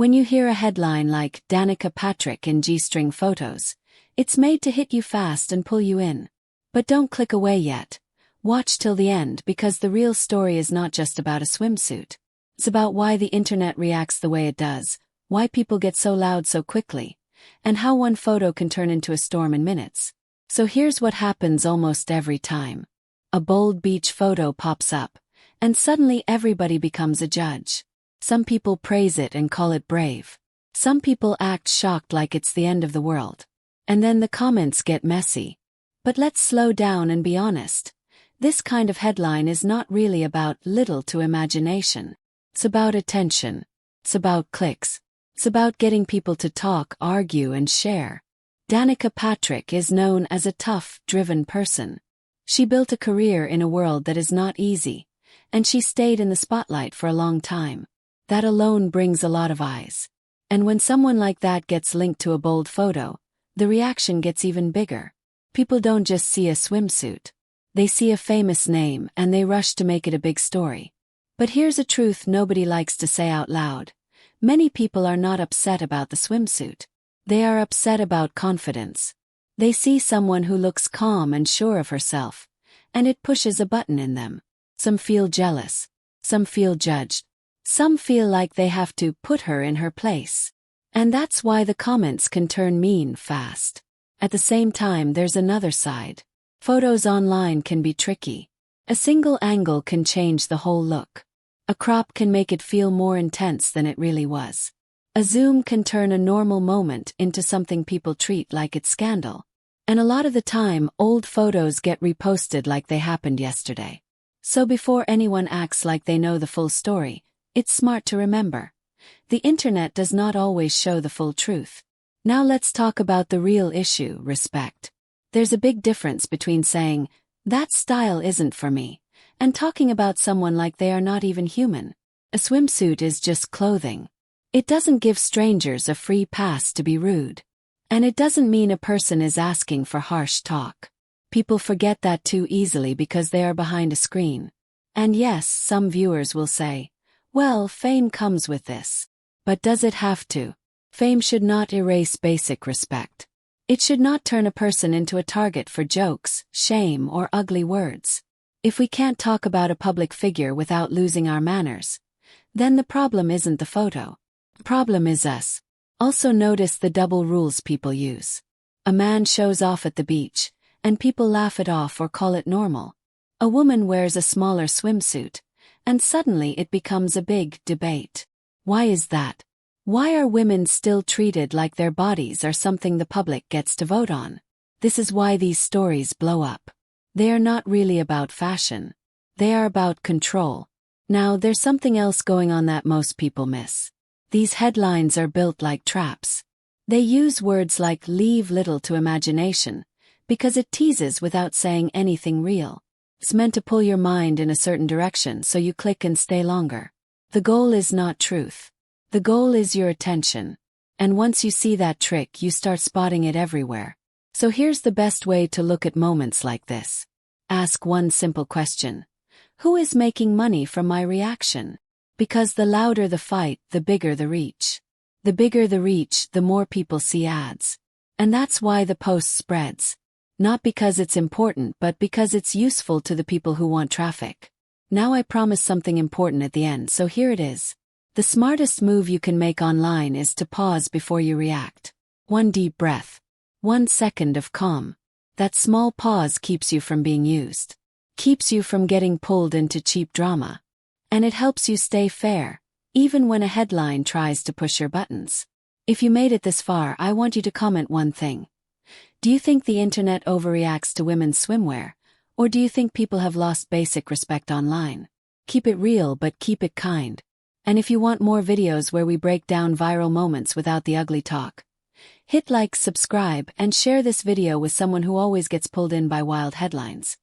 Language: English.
When you hear a headline like Danica Patrick in G-string photos, it's made to hit you fast and pull you in. But don't click away yet. Watch till the end, because the real story is not just about a swimsuit. It's about why the internet reacts the way it does, why people get so loud so quickly, and how one photo can turn into a storm in minutes. So here's what happens almost every time. A bold beach photo pops up, and suddenly everybody becomes a judge. Some people praise it and call it brave. Some people act shocked like it's the end of the world. And then the comments get messy. But let's slow down and be honest. This kind of headline is not really about little to imagination. It's about attention. It's about clicks. It's about getting people to talk, argue, and share. Danica Patrick is known as a tough, driven person. She built a career in a world that is not easy, and she stayed in the spotlight for a long time. That alone brings a lot of eyes. And when someone like that gets linked to a bold photo, the reaction gets even bigger. People don't just see a swimsuit. They see a famous name and they rush to make it a big story. But here's a truth nobody likes to say out loud. Many people are not upset about the swimsuit. They are upset about confidence. They see someone who looks calm and sure of herself, and it pushes a button in them. Some feel jealous. Some feel judged. Some feel like they have to put her in her place. And that's why the comments can turn mean fast. At the same time, there's another side. Photos online can be tricky. A single angle can change the whole look. A crop can make it feel more intense than it really was. A zoom can turn a normal moment into something people treat like it's scandal. And a lot of the time, old photos get reposted like they happened yesterday. So before anyone acts like they know the full story, it's smart to remember. The internet does not always show the full truth. Now let's talk about the real issue, respect. There's a big difference between saying, "That style isn't for me," and talking about someone like they are not even human. A swimsuit is just clothing. It doesn't give strangers a free pass to be rude. And it doesn't mean a person is asking for harsh talk. People forget that too easily because they are behind a screen. And yes, some viewers will say, "Well, fame comes with this." But does it have to? Fame should not erase basic respect. It should not turn a person into a target for jokes, shame, or ugly words. If we can't talk about a public figure without losing our manners, then the problem isn't the photo. The problem is us. Also notice the double rules people use. A man shows off at the beach, and people laugh it off or call it normal. A woman wears a smaller swimsuit, and suddenly it becomes a big debate. Why is that? Why are women still treated like their bodies are something the public gets to vote on? This is why these stories blow up. They are not really about fashion. They are about control. Now, there's something else going on that most people miss. These headlines are built like traps. They use words like "leave little to imagination," because it teases without saying anything real. It's meant to pull your mind in a certain direction so you click and stay longer. The goal is not truth. The goal is your attention. And once you see that trick, you start spotting it everywhere. So here's the best way to look at moments like this. Ask one simple question. Who is making money from my reaction? Because the louder the fight, the bigger the reach. The bigger the reach, the more people see ads. And that's why the post spreads. Not because it's important, but because it's useful to the people who want traffic. Now I promise something important at the end, so here it is. The smartest move you can make online is to pause before you react. One deep breath. 1 second of calm. That small pause keeps you from being used. Keeps you from getting pulled into cheap drama. And it helps you stay fair, even when a headline tries to push your buttons. If you made it this far, I want you to comment one thing. Do you think the internet overreacts to women's swimwear? Or do you think people have lost basic respect online? Keep it real, but keep it kind. And if you want more videos where we break down viral moments without the ugly talk, hit like, subscribe, and share this video with someone who always gets pulled in by wild headlines.